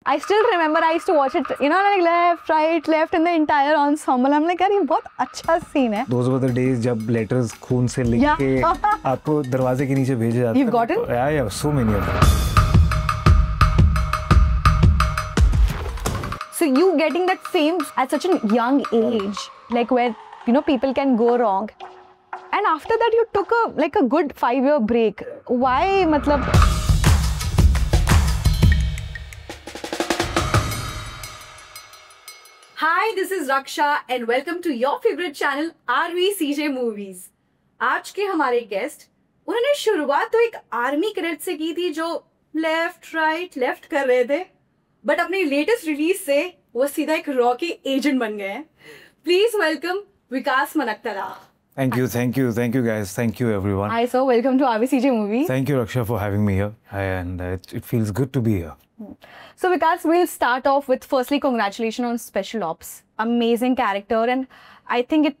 I still remember I used to watch it, you know, like left, right, left, and the entire ensemble. I'm like, यार ये बहुत अच्छा scene है. Those were the days जब letters खून से लिख के आपको दरवाजे के नीचे भेजे जाते थे. You've gotten? Yeah, so many of them. So you getting that fame at such a young age, like where, you know, people can go wrong. And after that you took a good 5-year break. Why, matlab? Hi, this is Raksha and welcome to your favorite channel RVCJ Movies. आज के हमारे guest उन्होंने शुरुआत तो एक army cadet से की थी जो लेफ्ट राइट लेफ्ट कर रहे थे, बट अपनी लेटेस्ट रिलीज से वो सीधा एक रॉकी एजेंट बन गए हैं. Please welcome Vikas Mankatra. Thank you guys, thank you everyone. Hi sir, welcome to RVCJ Movies. Thank you Raksha for having me here, and it feels good to be here. So Vikas, we'll start off with firstly congratulations on Special Ops. Amazing character, and I think it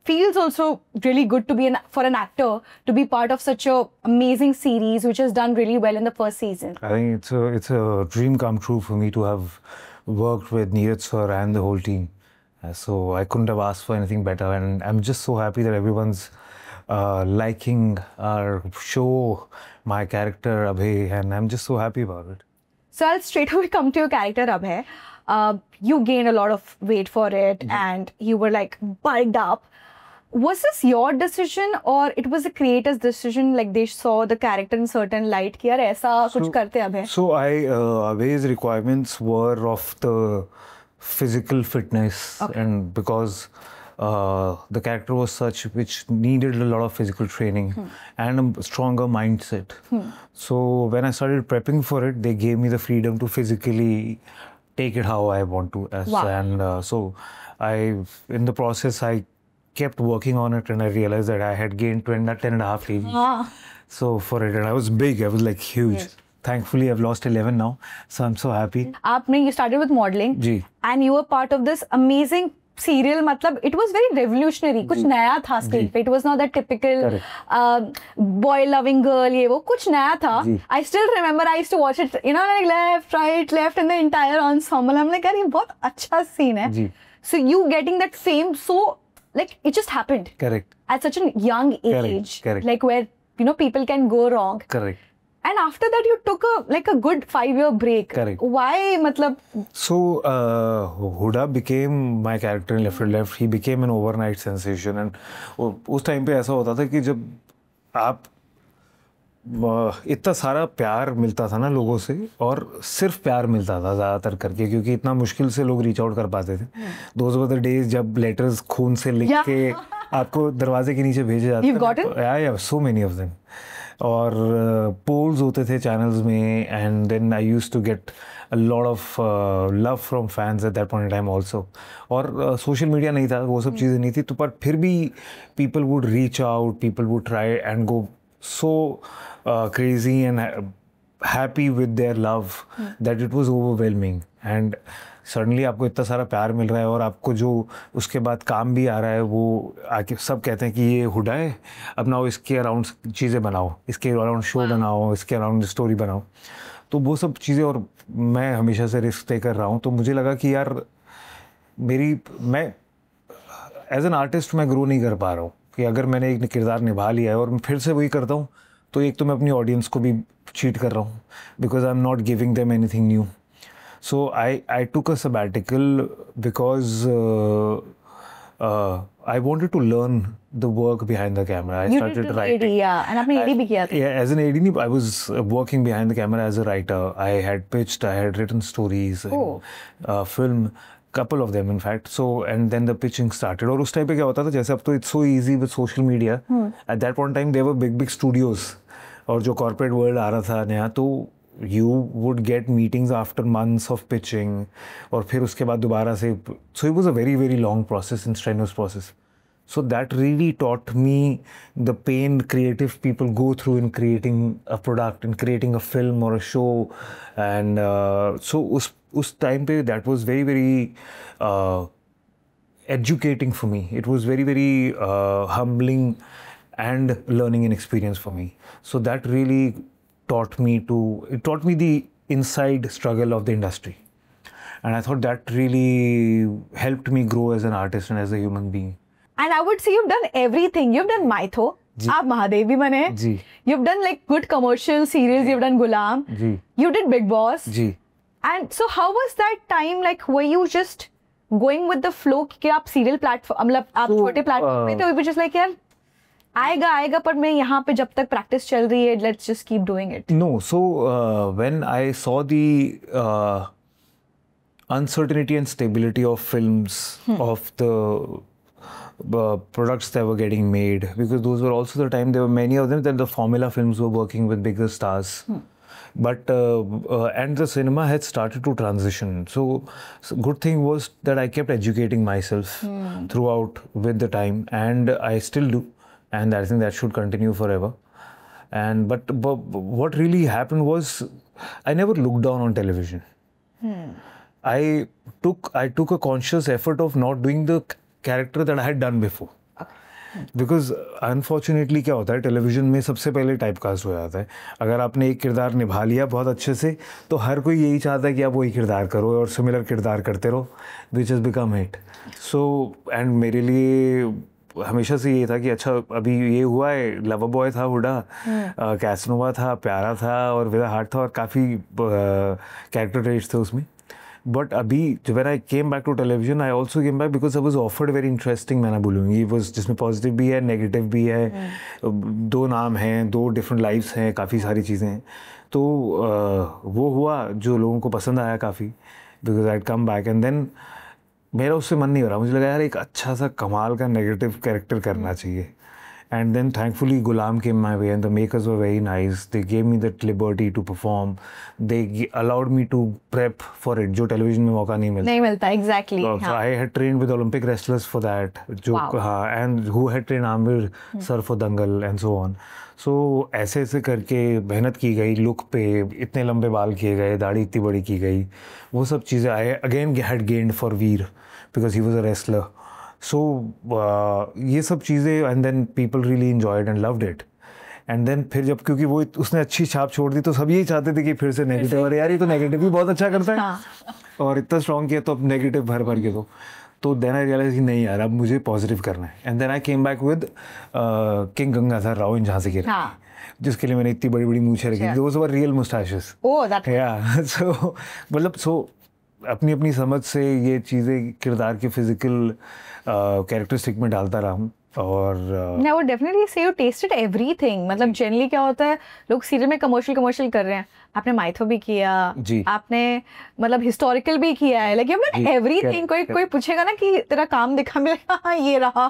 feels also really good to be for an actor to be part of such a amazing series which has done really well in the first season. I think it's a dream come true for me to have worked with Neeraj sir and the whole team. So I couldn't have asked for anything better, and I'm just so happy that everyone's liking our show, my character Abhay, and I'm just so happy about it. So I'll straight away come to your character Abhay. You gained a lot of weight for it, and you were like bulked up. Was this your decision or it was the creator's decision? Like they saw the character in certain light कि यार ऐसा कुछ करते Abhay. So Abhay's requirements were of the physical fitness, and because the character was such which needed a lot of physical training and a stronger mindset. So when I started prepping for it, they gave me the freedom to physically take it how I want to. And so in the process, I kept working on it, and I realized that I had gained 10.5 kg. So for it, and I was big, I was like huge. Yes. Thankfully, I've lost 11 now, so I'm so happy. You started with modeling, and you were part of this amazing serial. मतलब it was very revolutionary. कुछ नया था screen पे. It was not that typical boy loving girl. ये वो कुछ नया था. I still remember I used to watch it, you know, like left, right, left, and the entire ensemble. I'm like, यार ये बहुत अच्छा scene है. So you getting that fame, so like it just happened. Correct. At such a young age. Correct. Like where, you know, people can go wrong. Correct. And after that, you took a good 5-year break. Correct. Why, matlab? So Huda became my character in Left or Left. He became an overnight sensation, and उस time पे ऐसा होता था कि जब आप इतना सारा प्यार मिलता था ना लोगों से, और सिर्फ प्यार मिलता था ज़्यादातर करके, क्योंकि इतना मुश्किल से लोग रीच आउट कर पाते थे. Those were the days जब letters खून से लिख के आपको दरवाजे के नीचे भेजे जाते थे. You've gotten? Yeah, so many of them. और पोल्स होते थे चैनल्स में, and then I used to get a lot of love from fans at that point in time also. और सोशल मीडिया नहीं था, वो सब चीज़ें नहीं थी, तो पर फिर भी people would reach out, people would try and go so crazy and happy with their love that it was overwhelming. And suddenly आपको इतना सारा प्यार मिल रहा है, और आपको जो उसके बाद काम भी आ रहा है, वो आके सब कहते हैं कि ये हुडा है, अब ना इसके अराउंड चीज़ें बनाओ, इसके अराउंड शो बनाओ, इसके अराउंड स्टोरी बनाओ. तो वो सब चीज़ें, और मैं हमेशा से रिस्क तय कर रहा हूँ, तो मुझे लगा कि यार मैं एज एन आर्टिस्ट मैं ग्रो नहीं कर पा रहा हूँ, कि अगर मैंने एक किरदार निभा लिया है और मैं फिर से वही करता हूँ, तो एक तो मैं अपनी ऑडियंस को भी चीट कर रहा हूँ, because I am not giving them anything new. So I took a sabbatical because I wanted to learn the work behind the camera. I started writing. And आपने AD भी किया था. Yeah, as an AD, I was working behind the camera as a writer. I had pitched, I had written stories, film, couple of them in fact. So and then the pitching started. और उस time पे क्या होता था, जैसे अब तो it's so easy with social media. At that point in time, there were big studios, और जो corporate world आ रहा था नया, तो you would get meetings after months of pitching, और फिर उसके बाद दोबारा से. So it was a very, very long process and strenuous process. So that really taught me the pain creative people go through in creating a product, in creating a film or a show. And so us time pe that was very, very educating for me. It was very, very humbling and learning and experience for me. So that really taught me the inside struggle of the industry. and I thought that really helped me grow as an artist and as a human being. And I would say you've done everything. You've done Maitho. आप महादेव भी बने. जी. You've done like good commercial serials. You've done Gulam. Ji. You did Big Boss. Ji. And so how was that time like? Were you just going with the flow कि आप serial platform मतलब आप छोटे platform पे थे, or you were just like यार आएगा पर मैं यहाँ पे जब तक practice चल रही है, let's just keep doing it. No, so when I saw the uncertainty and stability of films, of the products that were getting made, because those were also the time there were many of them that the formula films were working with bigger stars. But and the cinema had started to transition, so good thing was that I kept educating myself throughout with the time, and I still do, and I think that should continue forever. And but what really happened was I never looked down on television. I took a conscious effort of not doing the character that I had done before. Because unfortunately क्या होता है television में सबसे पहले typecast हो जाता है. अगर आपने एक किरदार निभा लिया बहुत अच्छे से तो हर कोई यही चाहता है कि आप वही किरदार करो और सिमिलर किरदार करते रहो, which has become hit. So and मेरे लिए हमेशा से ये था कि अच्छा अभी ये हुआ है, लवर बॉय था हुडा, कैसनोवा था, प्यारा था और विद हार्ट था और काफ़ी कैरेक्टर ट्रेट्स थे उसमें. बट अभी when I came back to television, I also came back because I was offered very interesting, मैं ना बोलूँगी, जिसमें पॉजिटिव भी है, नेगेटिव भी है, दो नाम हैं, दो डिफरेंट लाइफ्स हैं, काफ़ी सारी चीज़ें हैं. तो वो हुआ जो लोगों को पसंद आया काफ़ी, because I come back and then मेरा उससे मन नहीं हो रहा. मुझे लगा यार एक अच्छा सा कमाल का नेगेटिव कैरेक्टर करना चाहिए. And then thankfully Gulam came my way and the makers were very nice. They gave me that liberty to perform. They allowed me to prep for it, जो television में मौका नहीं मिलता. नहीं मिलता, exactly. So I had trained with Olympic wrestlers for that. जो हाँ, and who had trained Amir sir for Dangal and so on. So ऐसे ऐसे करके मेहनत की गई, लुक पे इतने लंबे बाल किए गए, दाढ़ी इतनी बड़ी की गई, वो सब चीज़ें I again had gained for Veer because he was a wrestler. So ये सब चीज़ें and then people really enjoyed and loved it. And then फिर जब क्योंकि वो उसने अच्छी छाप छोड़ दी तो सब यही चाहते थे कि फिर से नेगेटिव, और यार ये तो नेगेटिव भी बहुत अच्छा करता है और इतना स्ट्रॉन्ग किया तो अब नेगेटिव भर भर के तो देन आई रियलाइज कि नहीं यार अब मुझे पॉजिटिव करना है. And then I came back with king Gangadhar Rao in Jhansi की रानी, जिसके लिए मैंने इतनी बड़ी बड़ी मूछें रखी थी. दोस वर रियल मुस्टैशेस. या सो मतलब सो अपनी अपनी समझ से ये चीज़ें किरदार के फिजिकल कैरेक्टरिस्टिक में डालता रहा हूँ. और I would definitely say you tasted everything. मतलब जनरली क्या होता है, लोग सीरियल में कमर्शियल कर रहे हैं, आपने माइथो भी किया, आपने मतलब हिस्टोरिकल भी किया है, like you've done everything. कोई पूछेगा ना कि तेरा काम दिखा, मिलेगा हाँ ये रहा,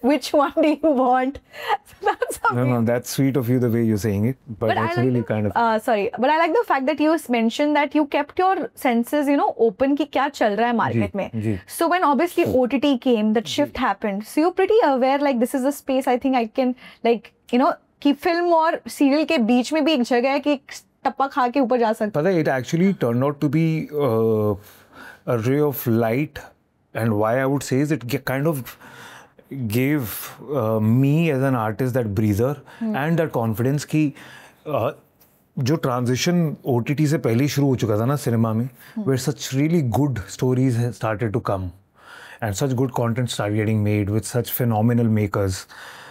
which one do you want? No, that's sweet of you the way you're saying it, but that's really kind of sorry, but I like the fact that you mentioned that you kept your senses, you know, open कि क्या चल रहा है market में. So when obviously OTT came, that shift happened, so you're pretty aware like this is a space I think I can like, you know, कि film और serial के बीच में भी एक जगह है कि टप्पा खा के ऊपर जा सकता. पता है, it actually turned out to be a ray of light, and why I would say is it kind of gave me as an artist that breather and that confidence कि जो transition OTT से पहले ही शुरू हो चुका था ना cinema में, where such really good stories started to come and such good content started getting made with such phenomenal makers.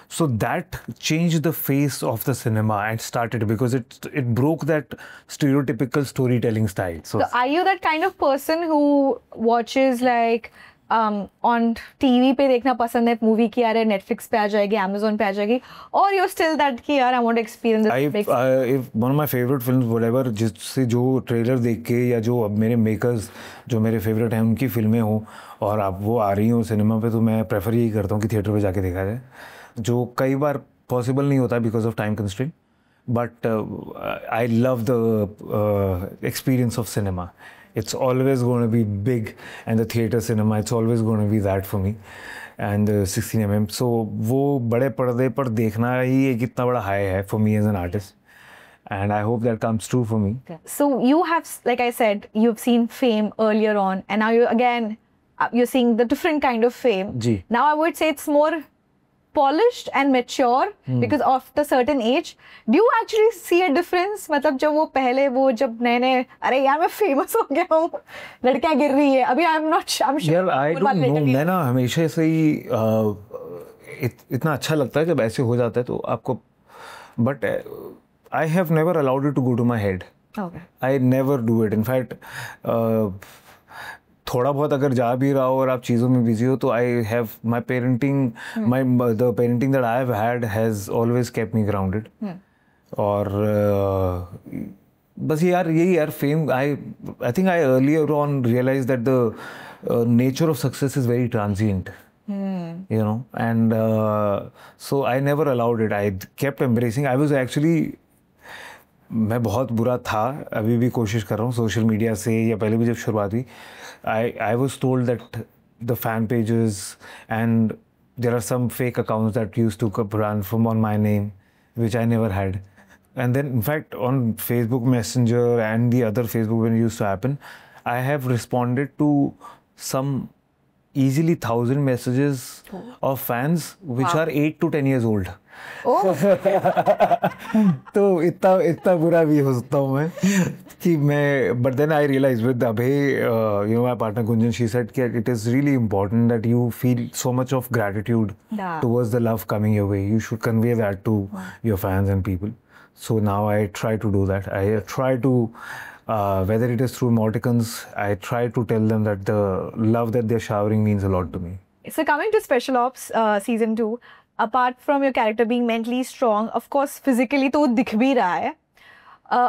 So that changed the face of the cinema and started because it broke that stereotypical storytelling style. So are you that kind of person who watches like on TV पे देखना पसंद है movie की, यार Netflix पे आ जाएगी, Amazon पे आ जाएगी, or you're still that कि यार I want to experience this? If one of my favorite films whatever, जिससे जो ट्रेलर देख के या जो अब मेरे मेकर्स जो मेरे फेवरेट हैं उनकी फिल्में हों और अब वो आ रही हो सिनेमा पे, तो मैं प्रेफर यही करता हूँ कि थिएटर पे जाके देखा जाए, जो कई बार पॉसिबल नहीं होता because of time constraint. But I love the experience of cinema. It's always going to be big, and the theater cinema, it's always going to be that for me, and 16mm. So वो बड़े पर्दे पर देखना ही एक इतना बड़ा high है for me as an artist, and I hope that comes true for me. So you have, like I said, you've seen fame earlier on, and now you're seeing the different kind of fame. Ji. Now I would say it's more polished and mature because of the certain age. Do you actually see a difference? मतलब जब वो पहले वो जब नए अरे यार मैं famous हो गया हूँ, लड़कियाँ गिर रही है, अभी I'm sure. यार I don't know, मैं ना हमेशा से ही इतना अच्छा लगता है जब ऐसे हो जाता है तो आपको, but I have never allowed it to go to my head. Okay. I never do it. In fact, थोड़ा बहुत अगर जा भी रहा हो और आप चीज़ों में बिजी हो तो I have my parenting, the parenting that I have had has always kept me grounded. और बस यार यही यार fame, I think I earlier on realized that the nature of success is very transient. You know, and so I never allowed it. I kept embracing. I was actually, मैं बहुत बुरा था, अभी भी कोशिश कर रहा हूँ सोशल मीडिया से, या पहले भी जब शुरुआत हुई, I was told that the fan pages and there are some fake accounts that used to run from on my name, which I never had. And then in fact on Facebook Messenger and the other Facebook when it used to happen, I have responded to some easily 1,000 messages of fans which are 8 to 10 years old. तो इतना बुरा भी हो सकता हूँ मैं कि मैं, but then I realized with Abhay, you know, my partner Gunjan, she said that it is really important that you feel so much of gratitude towards the love coming your way. You should convey that to your fans and people. So now I try to do that. I try to, whether it is through emoticons, I try to tell them that the love that they're showering means a lot to me. So coming to Special Ops season 2, apart from your character being mentally strong, of course, physically तो दिख भी रहा है.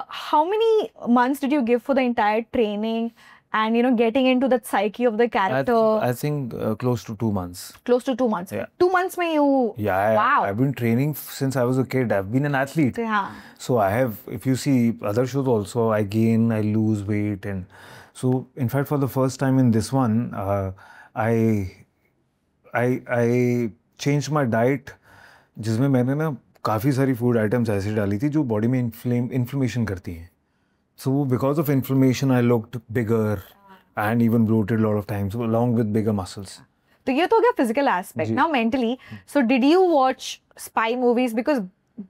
How many months did you give for the entire training and, you know, getting into that psyche of the character? I think close to 2 months. Close to 2 months. Yeah. 2 months में you... Yeah, wow. I've been training since I was a kid. I've been an athlete. Yeah. So I have, if you see other shows also, I gain, I lose weight. And so, in fact, for the first time in this one, I changed my diet, जिसमें मैंने ना काफ़ी सारी food items ऐसी डाली थी जो body में इन्फ्लेमेशन करती हैं. So because of inflammation, I looked bigger and even bloated a lot of times, along with bigger muscles. तो ये तो हो गया physical aspect. Now mentally, so did you watch spy movies? Because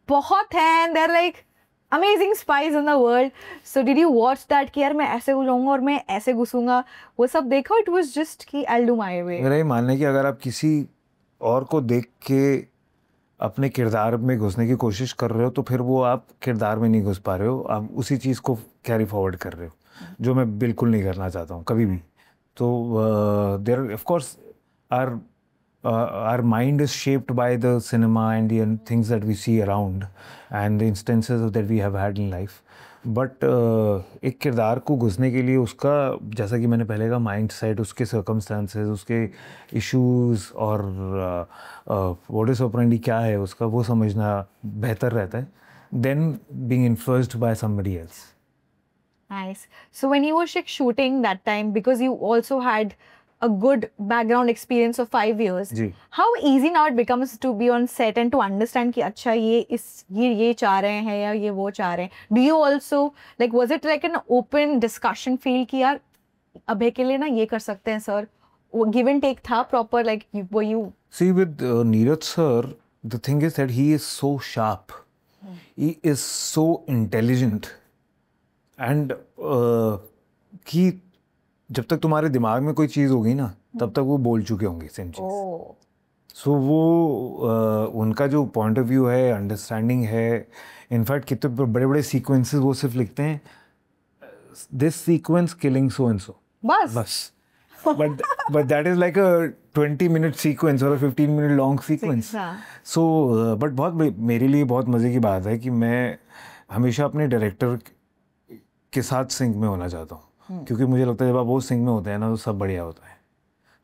बहुत हैं, and they're like amazing spies in the world. So did you watch that कि यार मैं ऐसे जाऊँगा और मैं ऐसे घुसूँगा, वो सब देखा? It was just कि I'll do my way. मेरा ये मानना है कि अगर आप किसी और को देख के अपने किरदार में घुसने की कोशिश कर रहे हो तो फिर वो आप किरदार में नहीं घुस पा रहे हो, आप उसी चीज़ को कैरी फॉरवर्ड कर रहे हो, जो मैं बिल्कुल नहीं करना चाहता हूँ कभी भी. तो there of course our mind is shaped by the cinema and the things that we see around and the instances that we have had in life. But एक किरदार को घुसने के लिए उसका, जैसा कि मैंने पहले कहा, माइंड सेट, उसके सर्कमस्टांसेस, उसके इश्यूज और वॉट ऑपरेंडी क्या है उसका, वो समझना बेहतर रहता है than being influenced by somebody else. Nice. So when you were shooting that time, because you also had a good background experience of 5 years, how easy now it becomes to be on set and to understand कि अच्छा ये चाह रहे हैं या ये वो चाह रहे हैं. Do you also, like, was it like an open discussion field कि यार अभय के लिए ना ये कर सकते हैं सर, वो give and take था proper, like were you? See, with Neeraj sir, the thing is that he is so sharp, he is so intelligent, and कि जब तक तुम्हारे दिमाग में कोई चीज़ होगी ना तब तक वो बोल चुके होंगे सेम चीज़. सो वो उनका जो पॉइंट ऑफ व्यू है, अंडरस्टैंडिंग है, इनफैक्ट कितने बड़े बड़े सीक्वेंसेस वो सिर्फ लिखते हैं, this sequence killing so and so, बस. but that is like a 20-minute sequence or a 15-minute long sequence. So but बहुत मेरे लिए बहुत मज़े की बात है कि मैं हमेशा अपने डायरेक्टर के साथ सिंक में होना चाहता हूँ, क्योंकि मुझे लगता है जब आप वो सिंक में होते हैं ना तो सब बढ़िया होता है.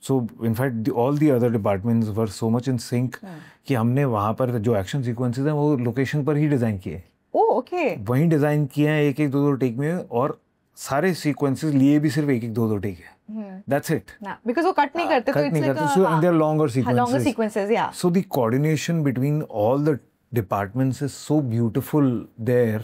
So in fact all the other departments were so much in sync कि हमने वहाँ पर जो एक्शन सीक्वेंसेस हैं वो लोकेशन पर ही डिज़ाइन किए. ओके. वहीं डिज़ाइन किए हैं, एक एक दो दो टेक में, और सारे सीक्वेंसेस लिए भी सिर्फ एक एक दो दो टेक है. That's it. Because वो कट नहीं करते, तो it's like so and they're longer sequences. Longer sequences, yeah. So the coordination between all the departments is so beautiful there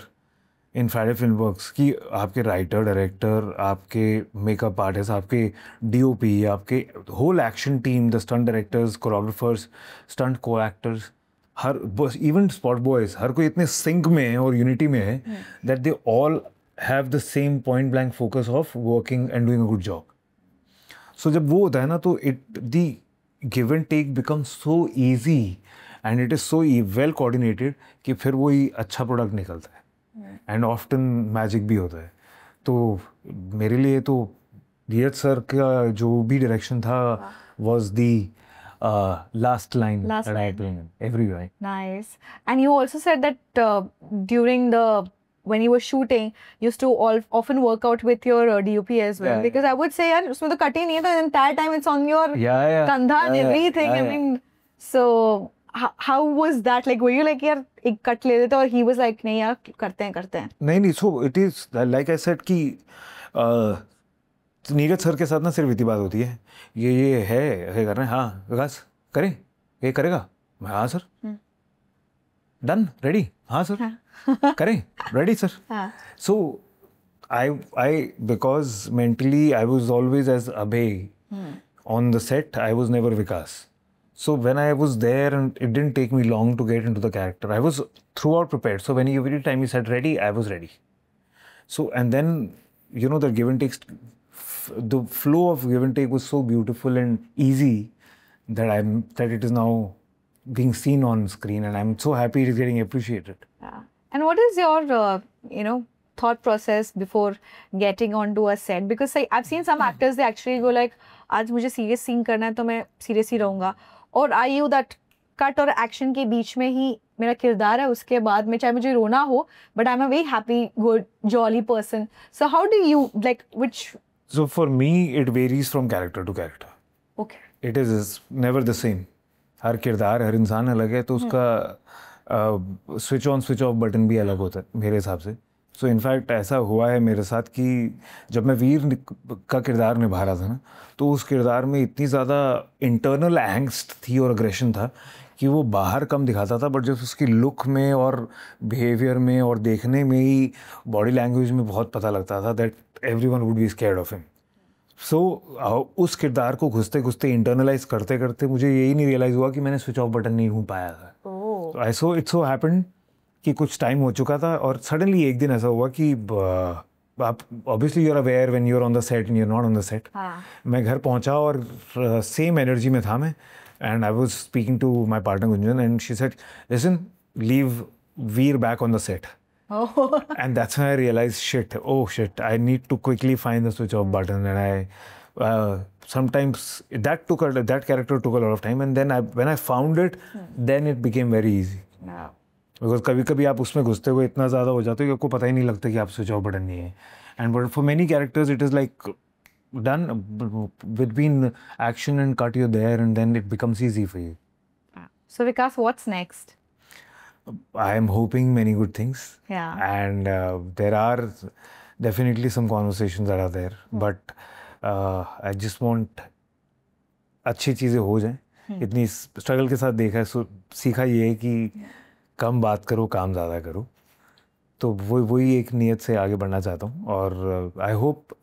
in Friday film works कि आपके राइटर, डायरेक्टर, आपके makeup artist, आपके DOP, आपके whole action team, the stunt directors, choreographers, stunt को actors, हर बस even spot boys, हर कोई इतने सिंक में है और यूनिटी में है that they all have the same point blank focus of working and doing a good job. So जब वो होता है ना तो it the give and take become so easy and it is so well coordinated कि फिर वही अच्छा प्रोडक्ट निकलता है. एंड ऑफ्टन मैजिक भी होता है. तो मेरे लिए तो धीरज सर का जो भी डायरेक्शन था was the last line that I had everywhere. Nice. And you also said that during when you were shooting, you used to often work out with your DOP as well. Because I would say, yaar, usme to cut hi nahi hai, the entire time it's on your kandha and everything. I mean, so how was that? Like, were you like, yaar, ek cut le lete, or he was like, nahi yaar, karte hain. नहीं, so it is like I said कि Neeraj sir के साथ ना सिर्फ इतनी बात होती है, ये है कर रहे हैं, हाँ विकास करें, ये करेगा, मैं हाँ सर, डन, रेडी, हाँ सर, करें, ready sir. So I because mentally I was always as Abhay on the set, I was never Vikas. So when I was there, and it didn't take me long to get into the character, I was throughout prepared. So when every time he said ready, I was ready. So and then, you know, the give and take, the flow of give and take was so beautiful and easy that it is now being seen on screen, and I'm so happy it is getting appreciated. Yeah. And what is your thought process before getting onto a set? Because I've seen some actors, they actually go like, आज मुझे serious scene करना है तो मैं serious ही रहूँगा. और are you that cut और action के बीच में ही मेरा किरदार है, उसके बाद में चाहे मुझे रोना हो, but I'm a very happy, good, jolly person. So how do you, like, which? So for me, it varies from character to character. Okay. It is never the same. हर किरदार, हर इंसान अलग है, तो उसका switch on switch off button भी अलग होता है मेरे हिसाब से. सो इनफैक्ट ऐसा हुआ है मेरे साथ कि जब मैं वीर का किरदार निभा रहा था ना, तो उस किरदार में इतनी ज़्यादा इंटरनल एंग्स्ट थी और अग्रेशन था कि वो बाहर कम दिखाता था, बट जब उसकी लुक में और बिहेवियर में और देखने में ही, बॉडी लैंग्वेज में बहुत पता लगता था that everyone would be scared of him. So उस किरदार को घुसते घुसते इंटरनलाइज करते करते मुझे यही नहीं रियलाइज़ हुआ कि मैंने स्विच ऑफ बटन नहीं हूँ पाया था. तो इट सो हैपेंड कि कुछ टाइम हो चुका था और सडनली एक दिन ऐसा हुआ कि आप obviously you are aware when you are on the set and you are not on the set. मैं घर पहुंचा और सेम एनर्जी में था मैं, and I was speaking to my partner Gunjan and she said listen, leave Veer back on the set. And that's when I realized, shit, I need to quickly find the switch off button, and I sometimes that character took a lot of time, and then when I found it, then it became very easy. Yeah. Because कभी-कभी आप उसमें घुसते हुए इतना ज़्यादा हो जाते हो कि आपको पता ही नहीं लगता कि आप switch off button नहीं है. And but for many characters it is like done between action and cut, you're there, and then it becomes easy for you. So Vikas, what's next? I am hoping many good things. Yeah. And there are definitely some conversations that are there. But I just want अच्छी चीज़ें हो जाएं. इतनी struggle के साथ देखा है, सीखा ये है कि कम बात करो, काम ज़्यादा करो. तो वही एक नियत से आगे बढ़ना चाहता हूँ. और I hope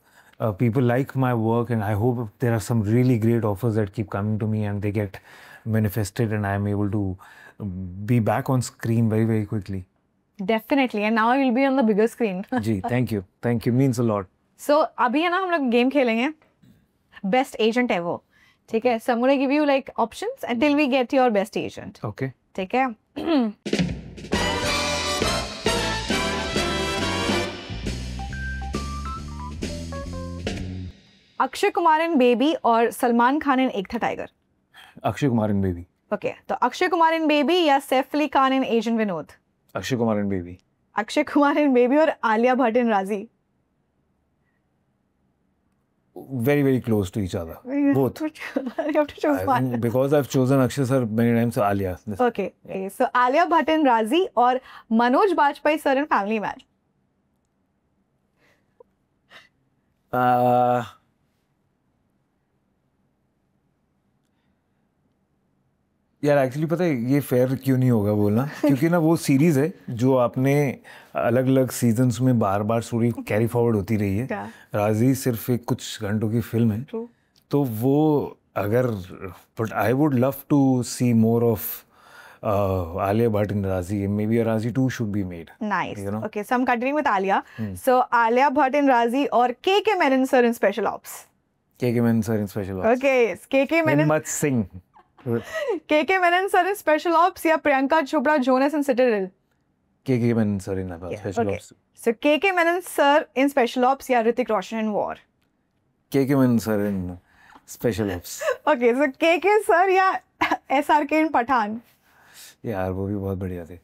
people like my work, and I hope there are some really great offers that keep coming to me and they get manifested, and I am able to be back on screen very, very quickly. Definitely, and now I will be on the bigger screen. Ji, thank you, means a lot. So अभी है ना हम लोग game खेलेंगे, best agent ever. ठीक है? So I'm gonna give you like options until we get your best agent. Okay. ठीक है? अक्षय कुमार इन बेबी और Salman Khan in Ek Tha Tiger. Akshay Kumar in Baby. Okay, तो अक्षय कुमार इन बेबी या Saif Ali Khan in Agent Vinod? Akshay Kumar in Baby. Akshay Kumar in Baby और Alia Bhatt in राजी? Very, very close to each other. Both. You have to choose one. Because I've chosen Akshay sir many times, so Alia. Okay, so Alia Bhatt in Raazi और Manoj Bajpayee sir in family man? यार actually पता है ये fair क्यों नहीं होगा बोलना, क्योंकि ना वो सीरीज है जो आपने अलग अलग सीजन्स में बार बार स्टोरी कैरी फॉरवर्ड होती रही है। राजी सिर्फ एक कुछ घंटों की फिल्म है, तो वो अगर but I would love to see more of Alia Bhatt in Razi. Maybe a Razi 2 should be made. Nice. You know? Okay, so I'm continuing with Alia. So Alia Bhatt in Razi or KK Menon sir in Special Ops? KK Menon sir in Special Ops. Okay, yes. KK Menon. Must sing. KK Menon sir in Special Ops या Priyanka Chopra Jonas in Citadel? KK Menon sir in Special Ops. So KK Menon sir in Special Ops या Hrithik Roshan in War? KK Menon sir in Special Ops. Okay, so KK sir या SRK in Pathan? यार वो भी बहुत बढ़िया थे,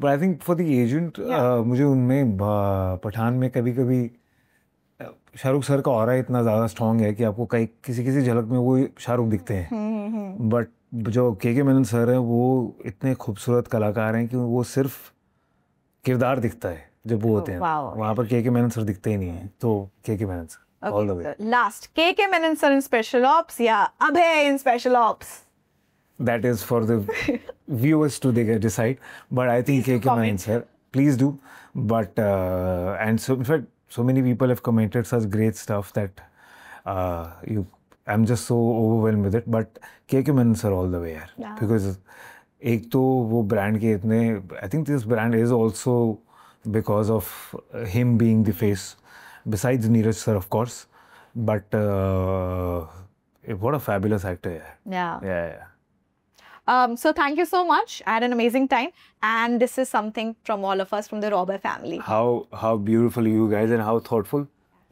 but I think for the agent मुझे उनमें पठान में कभी कभी शाहरुख सर का ऑरा इतना ज़्यादा स्ट्रॉन्ग है कि आपको कहीं किसी किसी झलक में वो शाहरुख दिखते हैं, बट जो KK मेनन सर हैं वो इतने खूबसूरत कलाकार हैं कि वो सिर्फ किरदार दिखता है जब वो होते हैं, वहाँ पर KK मेनन सर दिखते ही नहीं है, तो KK Menon sir all the way. Last KK Menon sir in Special Ops या Abhay in Special Ops? That is for the viewers to decide, but I think KK Menon sir, please do. But and so in fact, so many people have commented such great stuff that I'm just so overwhelmed with it. But KK Menon sir all the way, yaar, because एक तो वो brand के इतने, I think this brand is also because of him being the face, besides Neeraj sir of course, but what a fabulous actor, yeah. So thank you so much. I had an amazing time, and this is something from all of us from the Robber family. How beautiful you guys and how thoughtful.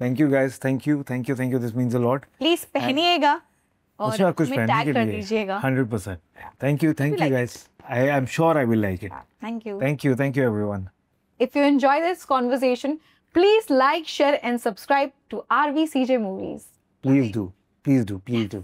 Thank you guys. Thank you. This means a lot. Please पहनिएगा और अच्छा कुछ हमें पहनने tag के कर लिए दीजिएगा. 100%. Thank you guys. I'm sure I will like it. Thank you. Thank you everyone. If you enjoy this conversation, please like, share, and subscribe to RVCJ Movies. Please do.